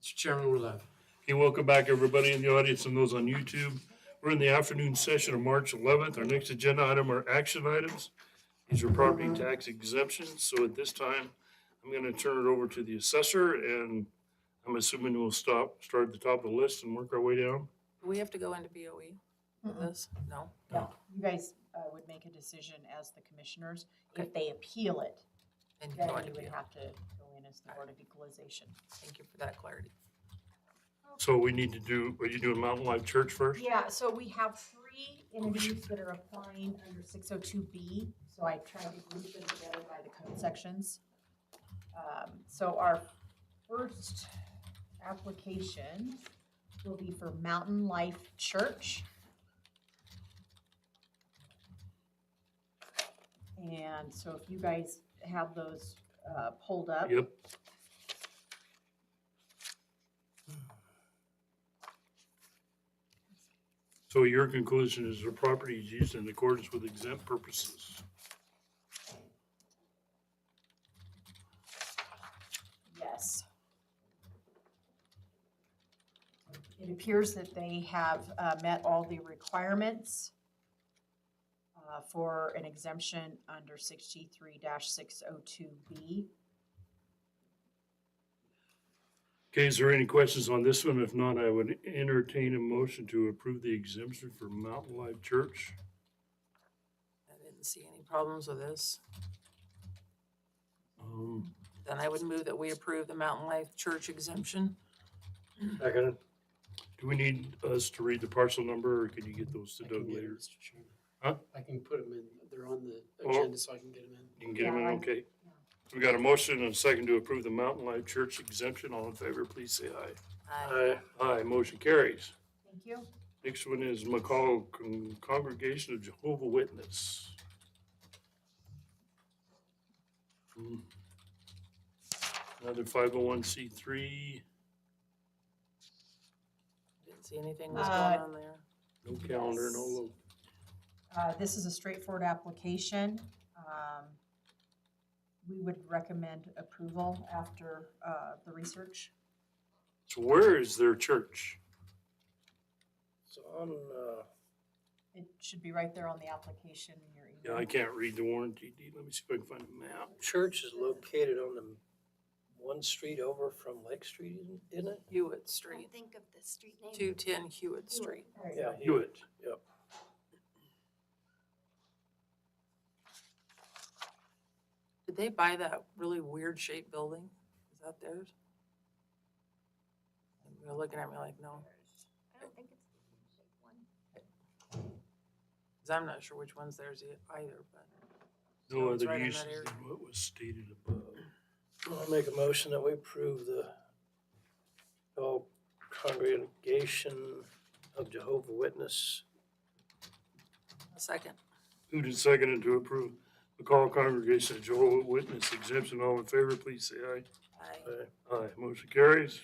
Mr. Chairman, we're live. Okay, welcome back, everybody in the audience and those on YouTube. We're in the afternoon session of March 11th. Our next agenda item are action items. These are property tax exemptions. So at this time, I'm going to turn it over to the assessor, and I'm assuming we'll start at the top of the list and work our way down. Do we have to go into BOE for this? No? No, you guys would make a decision as the commissioners. If they appeal it, And you then go you into would BOE. have to go in as the Board of Equalization. Thank you for that clarity. So we need to do, are you doing Mountain Life Church first? Yeah, so we have three entities that are applying under 602B. So I tried to group them together by the code sections. So our first application will be for Mountain Life Church. And so if you guys have those pulled up. Yep. So your conclusion is the property is used in accordance with exempt purposes. Yes. It appears that they have met all the requirements for an exemption under 63-602B. Okay, is there any questions on this one? If not, I would entertain a motion to approve the exemption for Mountain Life Church. I didn't see any problems with this. Then I would move that we approve the Mountain Life Church exemption. Second. Do we need us to read the parcel number, or can you get those to I can Doug get it, later? Mr. Chairman. Huh? I can put them in, they're on the Oh. agenda, so I can get them in. You can get them in, Yeah, okay? yeah. We got a motion and a second to approve the Mountain Life Church exemption. All in favor, please say aye. Aye. Aye, motion carries. Thank you. Next one is McCall Congregation of Jehovah Witness. Another 501c3, Didn't see anything was going on there. no calendar, no Yes. logo. This is a straightforward application. We would recommend approval after the research. So where is their church? It's on, It should be right there on the application in your Yeah, email. I can't read the warranty deed. Let me see if I can find a map. church is located on the one street over from Lake Street, isn't it? Hewitt I Street, think of the street name. 210 Hewitt Street. There you Yeah, go. Hewitt. Yep. Did they buy that really weird shaped building? Is that theirs? And they're looking at me like, no, I don't think it's the shaped one. because I'm not sure which one's theirs either, but. No it's other right in that uses area. than what was stated above. I'll make a motion that we approve the all Congregation of Jehovah Witness. A second. Moved and seconded to approve McCall Congregation of Jehovah Witness exemption. All in favor, please say aye. Aye. Aye, motion carries.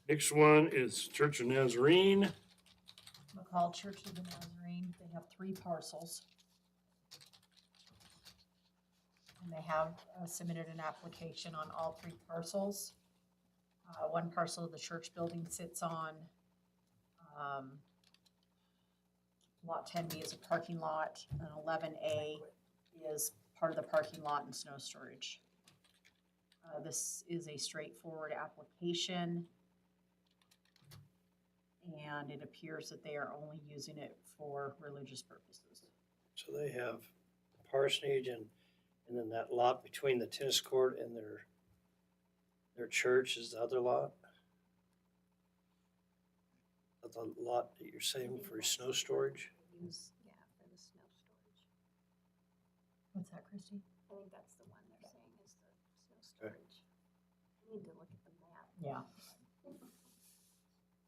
Next one is Church of Nazarene. McCall Church of the Nazarene, they have 3 parcels. And they have submitted an application on all 3 parcels. One parcel of the church building sits on Lot 10B is a parking lot, and 11A is part of the parking lot and snow storage. This is a straightforward application. And it appears that they are only using it for religious purposes. So they have parsonage and then that lot between the tennis court and their church is the other lot. That's the lot that you're saying for snow storage? Use, yeah, for the snow storage. What's that, Christy? I think that's the one they're saying is the snow Okay. storage. I need to look at the map. Yeah.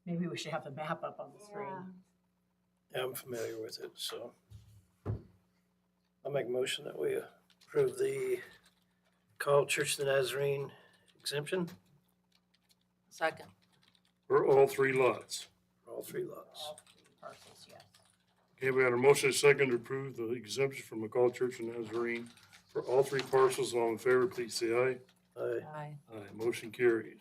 Maybe we should have the map up on the screen. Yeah. Yeah, I'm familiar with it, so. I'll make a motion that we approve the Call Church of the Nazarene exemption Second. For all 3 lots. for all 3 lots. All 3 parcels, yes. Okay, we had a motion and a second to approve the exemption from McCall Church of Nazarene for all 3 parcels. All in favor, please say aye. Aye. Aye. Aye, motion carries.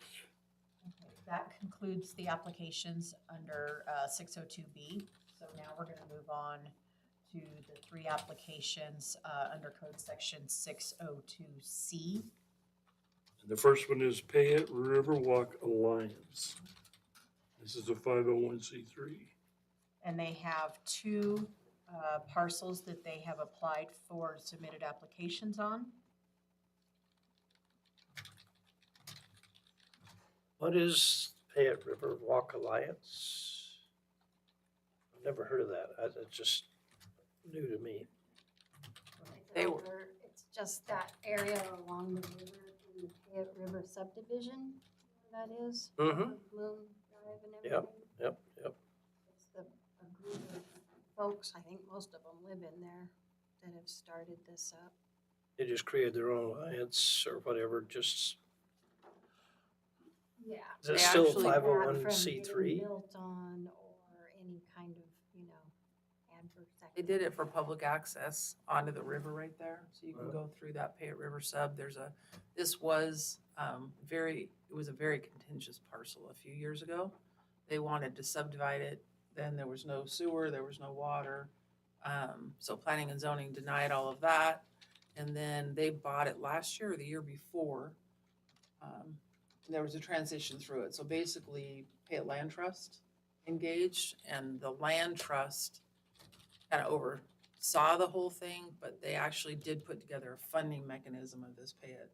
that concludes the applications under 602B. So now we're going to move on to the 3 applications under code section 602C. The first one is Payette Riverwalk Alliance. This is a 501c3. And they have 2 parcels that they have applied for submitted applications on. What is Payette River Walk Alliance? I've never heard of that. It's just new to me. They were- It's just that area along the river in the Payette River subdivision, where that is. Mm-hmm. on Bloom Drive and Yep. everything. Yep. It's a group of folks, I think most of them live in there, that have started this up. They just created their own alliance or whatever, just, Yeah. is it They still actually- Not from 501c3? getting built on or any kind of, adverse. They did it for public access onto the river right there, so you can go through that Payette River sub. This was it was a very contentious parcel a few years ago. They wanted to subdivide it, then there was no sewer, there was no water. So planning and zoning denied all of that. And then they bought it last year or the year before. And there was a transition through it. So basically, Payette Land Trust engaged, and the land trust kind of oversaw the whole thing, but they actually did put together a funding mechanism of this Payette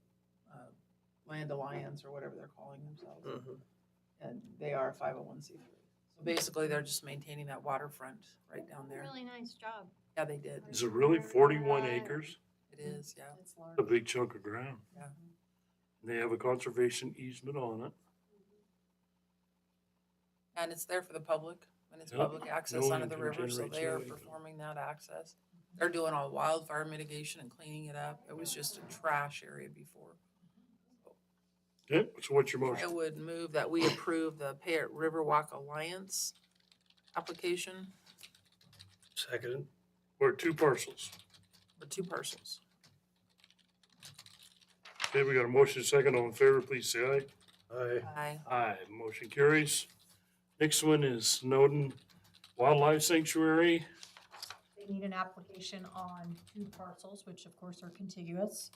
Land Alliance or whatever they're calling themselves. Mhm. And they are a 501c3. So basically, they're just maintaining that waterfront right down there. Really nice job. Yeah, they did. Is it really 41 acres? It is, yeah. It's large. A big chunk of ground. Yeah. They have a conservation easement on it. And it's there for the public, and it's Yep. public access No one under the can river, so generate they are sewage. performing that access. They're doing all wildfire mitigation and cleaning it up. It was just a trash area before. Okay, so what's your I motion? would move that we approve the Payette Riverwalk Alliance application Seconded. Or 2 parcels. for 2 parcels. Okay, we got a motion second. All in favor, please say aye. Aye. Aye. Aye, motion carries. Next one is Snowden Wildlife Sanctuary. They need an application on 2 parcels, which of course are contiguous.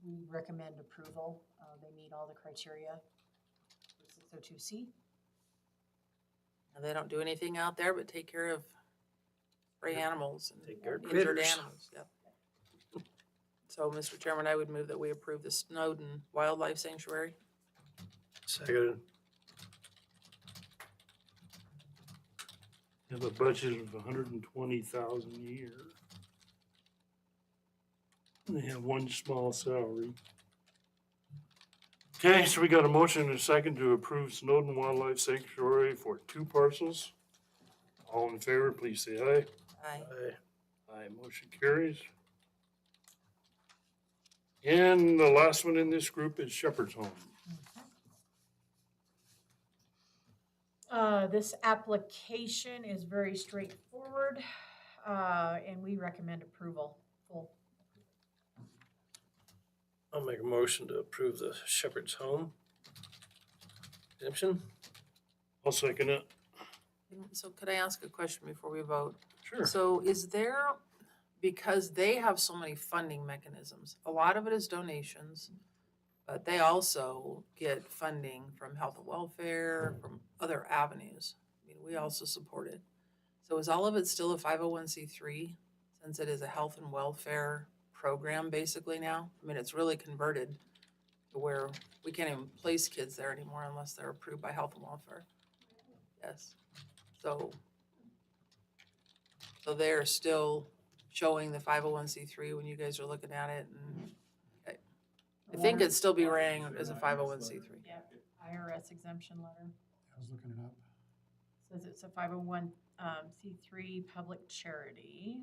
We recommend approval. They meet all the criteria for 602C. And they don't do anything out there but take care of stray animals and Take care of injured critters. animals, yep. So, Mr. Chairman, I would move that we approve the Snowden Wildlife Sanctuary. Seconded. Have a budget of 120,000 a year. They have 1 small salary. Okay, so we got a motion and a second to approve Snowden Wildlife Sanctuary for 2 parcels. All in favor, please say aye. Aye. Aye. Aye, motion carries. And the last one in this group is Shepherd's Home. This application is very straightforward, and we recommend approval. Full. I'll make a motion to approve the Shepherd's Home exemption. I'll second it. So could I ask a question before we vote? Sure. So is there, because they have so many funding mechanisms, a lot of it is donations, but they also get funding from health and welfare, from other avenues. I mean, we also support it. So is all of it still a 501c3 since it is a health and welfare program basically now? I mean, it's really converted to where we can't even place kids there anymore unless they're approved by health and welfare. Yes. So they're still showing the 501c3 when you guys are looking at it, and okay. I think it'd still be rang as a 501c3. Yeah, IRS exemption letter. I was looking it up. Says it's a 501c3 public charity.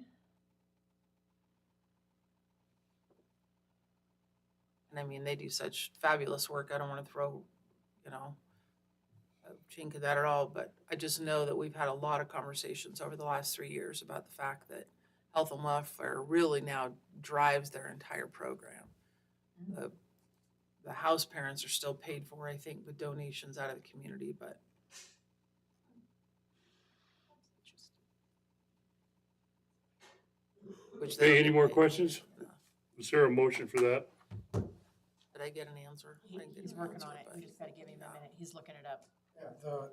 And I mean, they do such fabulous work. I don't want to throw, a chink of that at all, but I just know that we've had a lot of conversations over the last 3 years about the fact that health and welfare really now drives their entire program. The house parents are still paid for, I think, with donations out of the community, but which they Hey, don't any get more paid. questions? No. Is there a motion for that? Did I get an answer? I didn't get He's an working answer, on it. but- We just gotta give him a minute. He's looking it up. Yeah, the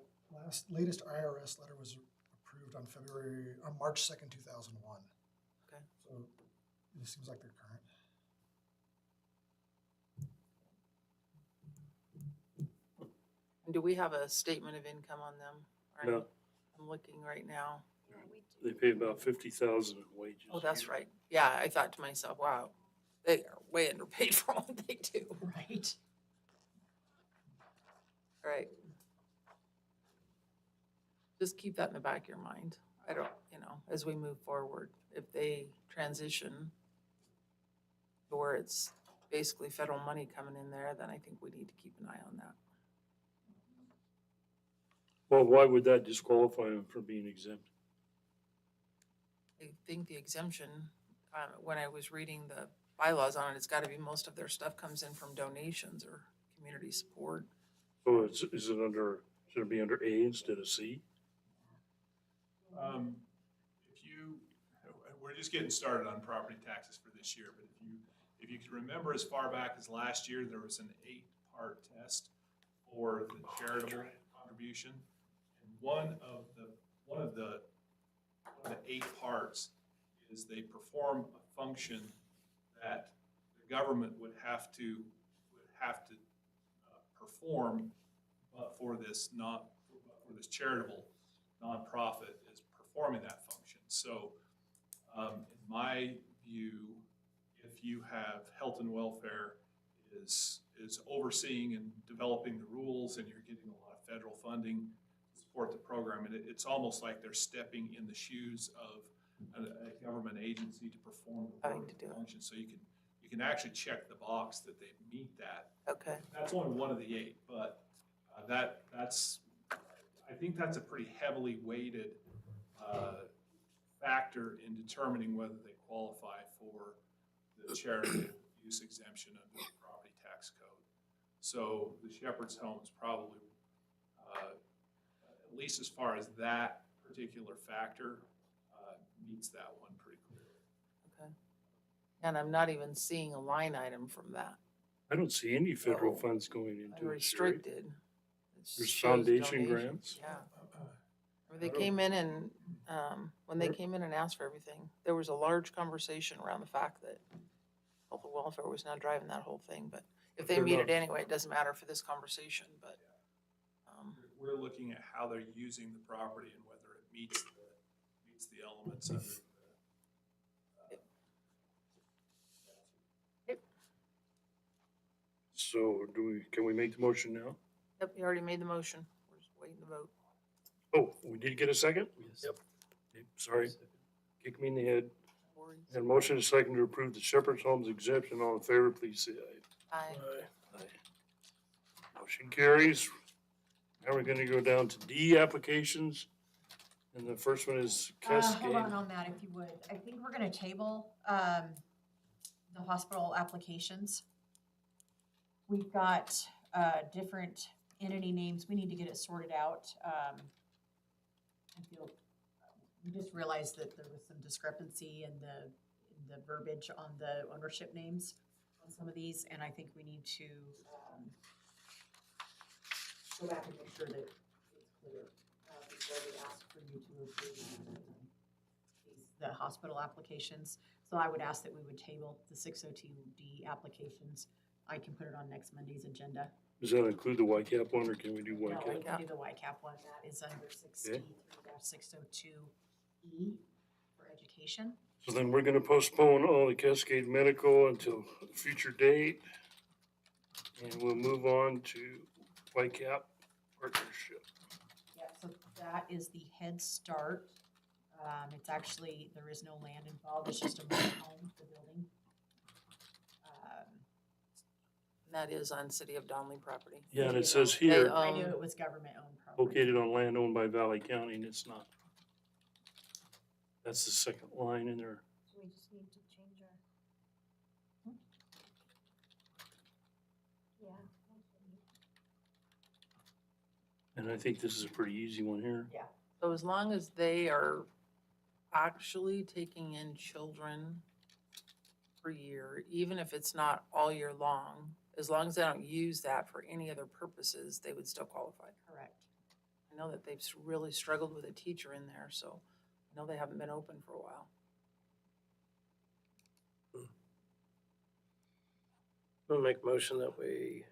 latest IRS letter was approved on March 2nd, 2001. Okay. So it seems like they're current. And do we have a statement of income on them? Or No. I'm looking right now. Yeah, we do. They pay about 50,000 in wages. Oh, that's right. Yeah, I thought to myself, wow, they are way underpaid for what they do. Right. Right. Just keep that in the back of your mind. I don't, as we move forward, if they transition to where it's basically federal money coming in there, then I think we need to keep an eye on that. Well, why would that disqualify them from being exempt? I think the exemption, when I was reading the bylaws on it, it's gotta be most of their stuff comes in from donations or community support. So should it be under A instead of C? We're just getting started on property taxes for this year, but if you could remember as far back as last year, there was an 8-part test for the charitable contribution. And one of the 8 parts is they perform a function that the government would have to perform, but for this charitable nonprofit is performing that function. So, in my view, if you have health and welfare is overseeing and developing the rules, and you're getting a lot of federal funding to support the program, and it's almost like they're stepping in the shoes of a government agency to perform the Having work to do it. function. So you can actually check the box that they meet that. Okay, That's only one of the 8, but I think that's a pretty heavily weighted factor in determining whether they qualify for the charitable use exemption under the property tax code. So the Shepherd's Home is probably, at least as far as that particular factor, meets that one pretty clearly. okay. And I'm not even seeing a line item from that. I don't see any federal No. funds going into it. Sherry. Restricted. It There's shows foundation donations. grants. Yeah. Or they came in and, when they came in and asked for everything, there was a large conversation around the fact that health and welfare was not driving that whole thing, but if they They're meet not. it anyway, it doesn't matter for this conversation, but, We're looking at how they're using the property and whether it meets the elements under the. So can we make the motion now? yep, you already made the motion. We're just waiting to vote. Oh, we did get a second? Yes. Yep. Sorry, kick me in the head. No worries. And motion is second to approve the Shepherd's Homes exemption. All in favor, please say aye. Aye. Motion carries. Now we're gonna go down to D applications. And the first one is Cascade. Hold on that if you would. I think we're gonna table, the hospital applications. We've got, different entity names. We need to get it sorted out. We just realized that there was some discrepancy in the verbiage on the ownership names on some of these, and I think we need to, go back and make sure that it's clear, before we ask for you to approve the hospital applications. So I would ask that we would table the 602D applications. I can put it on next Monday's agenda. Does that include the YCAP one, or can we do No, we YCAP? can do the YCAP one. That is under 63-602E for education. So then we're gonna postpone all the Cascade Medical until a future date. And we'll move on to YCAP partnership. Yeah, so that is the Head Start. It's actually, there is no land involved. It's just a mobile home, the building. And that is on City of Donley property. Yeah, and it says They here, I knew own- it was government-owned property. located on land owned by Valley County, and it's not. That's the second line in there. So we just need to change our, And I think this is a pretty easy one here. So as long as they are actually taking in children per year, even if it's not all year long, as long as they don't use that for any other purposes, they would still qualify. Correct. I know that they've really struggled with a teacher in there, so I know they haven't been open for a while. I'll make a motion that we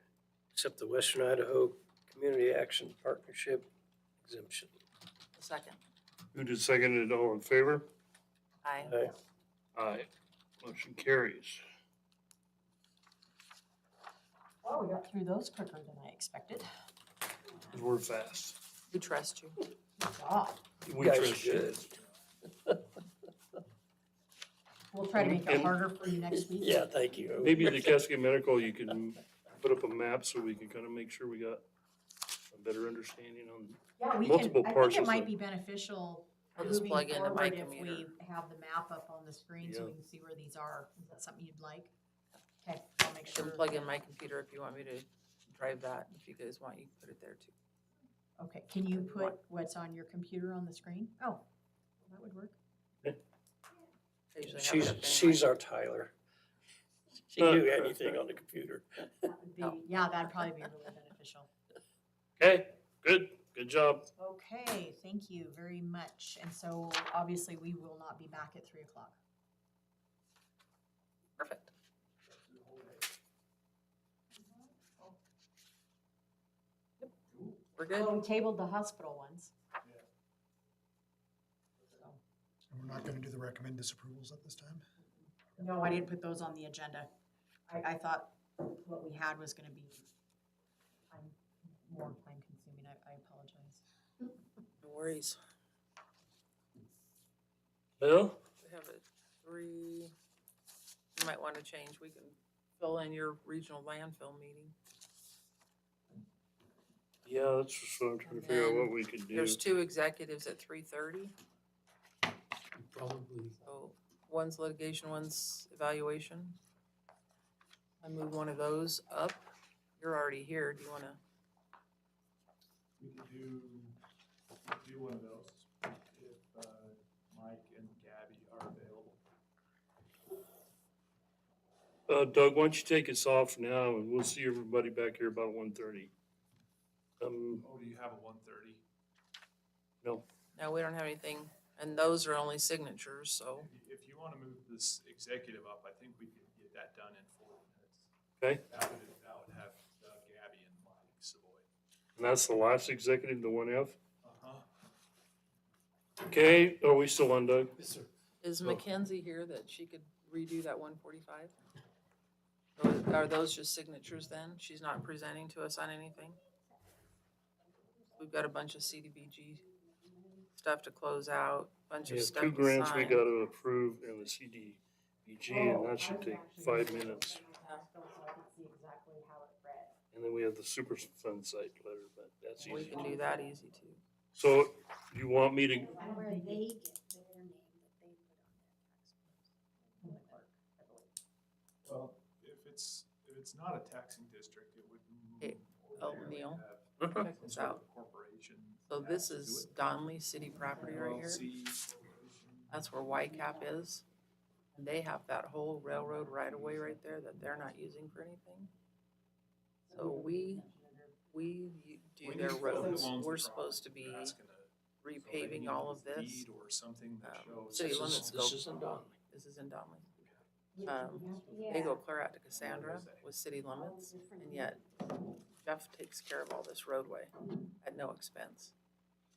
accept the Western Idaho Community Action Partnership exemption. A second. Who did second it? All in favor? Aye. Aye. Aye. Motion carries. Well, we got through those quicker than I expected. 'Cause we're fast. We trust you. Good job. We Guys are trust you. good. We'll try to make it And- harder for you next week. Yeah, thank you. Maybe the Cascade Medical, you can put up a map so we can kind of make sure we got a better understanding on. Yeah, we multiple can, I think parcels it might of- be beneficial I'll just moving plug into my forward if we computer. have the map up on the screen so Yeah. we can see where these are. Is that something you'd like? Okay, I'll make I sure. can plug in my computer if you want me to drive that. If you guys want, you can put it there too. Okay, can you put what's on your computer on the screen? Oh, that would work. I usually have it up She's anyway. our Tyler. She can do anything on the computer. That would be, Oh. yeah, that'd probably be really beneficial. Okay, good job. Okay, thank you very much. And so obviously we will not be back at 3:00. Perfect. Yep, we're good. Well, we tabled the hospital ones. So, And we're not gonna do the recommend disapprovals at this time? no, I didn't put those on the agenda. I thought what we had was gonna be more time consuming. I apologize. No worries. Well, We have it 3. You might want to change. We can fill in your regional landfill meeting. yeah, that's just what I'm trying to figure out what we could do. There's 2 executives at 3:30. Probably. So one's litigation, one's evaluation. I move one of those up. You're already here. Do you want to? We could do one of those if Mike and Gabby are available. Doug, why don't you take us off now and we'll see everybody back here about 1:30. Oh, do you have a 1:30? No, No, we don't have anything. And those are only signatures, so. If you want to move this executive up, I think we could get that done in 4 minutes. okay, That would have Gabby and Mike Savoy. and that's the last executive, the 1F. Uh-huh. Okay, are we still on, Doug? Yes, sir. Is Oh. Mackenzie here that she could redo that 145? Are those just signatures then? She's not presenting to us on anything? We've got a bunch of CDBG stuff to close out, bunch We of have stuff 2 to grants we sign. gotta approve and the CDBG, and that should take 5 minutes. So I could see exactly how it read. And then we have the super fund site letter, but that's We easy. can do that easy too. So, you want me to, Where they get their name that they put on their tax bills. Well, if it's not a taxing district, it would. Hey, ordinarily Neil. have Uh-huh. Check some this sort out. of corporation So that this has to do is it. Donley City property right here. LLC, corporation. That's where YCAP is. And they have that whole railroad right of way right there that they're not using for anything. So we do When their you- who roads. owns the We're property? supposed to be You're asking so they need repaving all of a this. deed or something that shows. City This limits is, go. this is in Donley. This is in Donley. They go clear out to Cassandra with city limits, and yet Jeff takes care of all this roadway at no expense.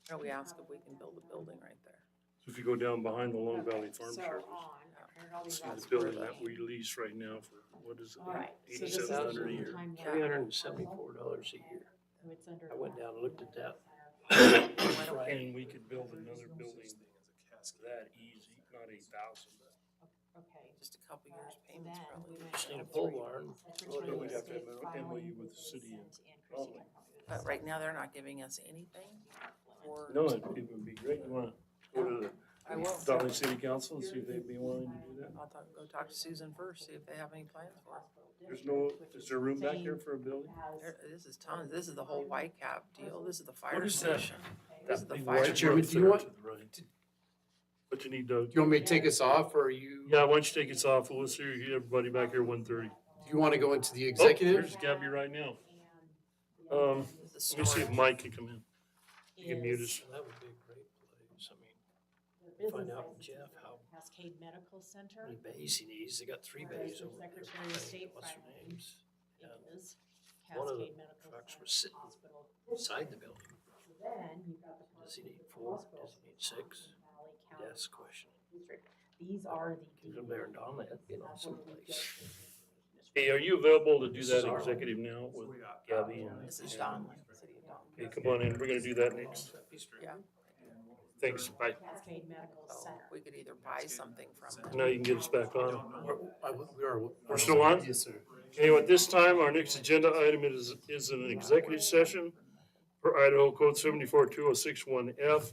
And we ask if we can build a building right there. if you go down behind the Lone Valley Farm So Service, on, compared all these see routes the building were that we lease right now for, what is it, All right, so this is the 8,700 a year? full-time Yeah. $374 a year. So it's under. I went down and looked at that. And we could build another There's no building such thing as a cascade. that easy, not 8,000, but. Okay. Just a couple years payments Then probably. we went Just need a down pole through barn. Secretary then of we'd have to State have an filing MOU with the that city they and sent in. Christie Raleigh. had probably the But right now, they're not giving us anything for. No, it would be great, you wanna go to the I will. Valley City Council and see if they'd be willing to do that. I'll go talk to Susan first, see if they have any plans for it. There's no, is there room back there for a building? This is tons, this is the whole White Cap deal, this is the fire What is that? station. This is the big fire white Mr. Chairman, roof do you there want- to the right. What you need, Doug? Do you want me to take us off, or are you, Yeah, why don't you take us off? We'll see everybody back here 1:30. do you want to go into the Oh, executive? there's Gabby right now. This is Let me see if storage. Mike can come in. He can mute us. That would be a great place. I mean, The find business out from license Jeff for how Cascade Medical Center many bays he needs. They got 3 Whereas bays the over there. Secretary of State What's their filing names? Yeah. is One of the Cascade Medical trucks Center was sitting Hospital. inside the building. So then you've got the. Does he need Park 4? Hospital Does he need 6? Valley County Yes, question. District. These are the. Get him there and Don, that'd be an awesome place. Hey, are you available to do that executive now with We got Gabby and? This is Don, City of Don. Okay, come on in. We're gonna do that next. Yeah, Thanks. Bye. Cascade Medical so Center. we could either buy something from them. Now you can get us back on. We are. We're still on? Yes, sir. Okay, at this time, our next agenda item is an executive session for Idaho Code 742061F.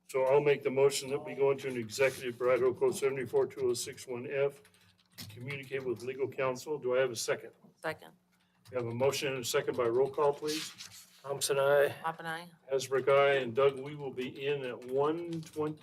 So I'll make the motion that we go into an executive for Idaho Code 742061F to communicate with legal counsel. Do I have a second? Second, We have a motion and a second by roll call, please. Thompson, I. Mop and I, Hasbrook, aye, and Doug, we will be in at 1:25.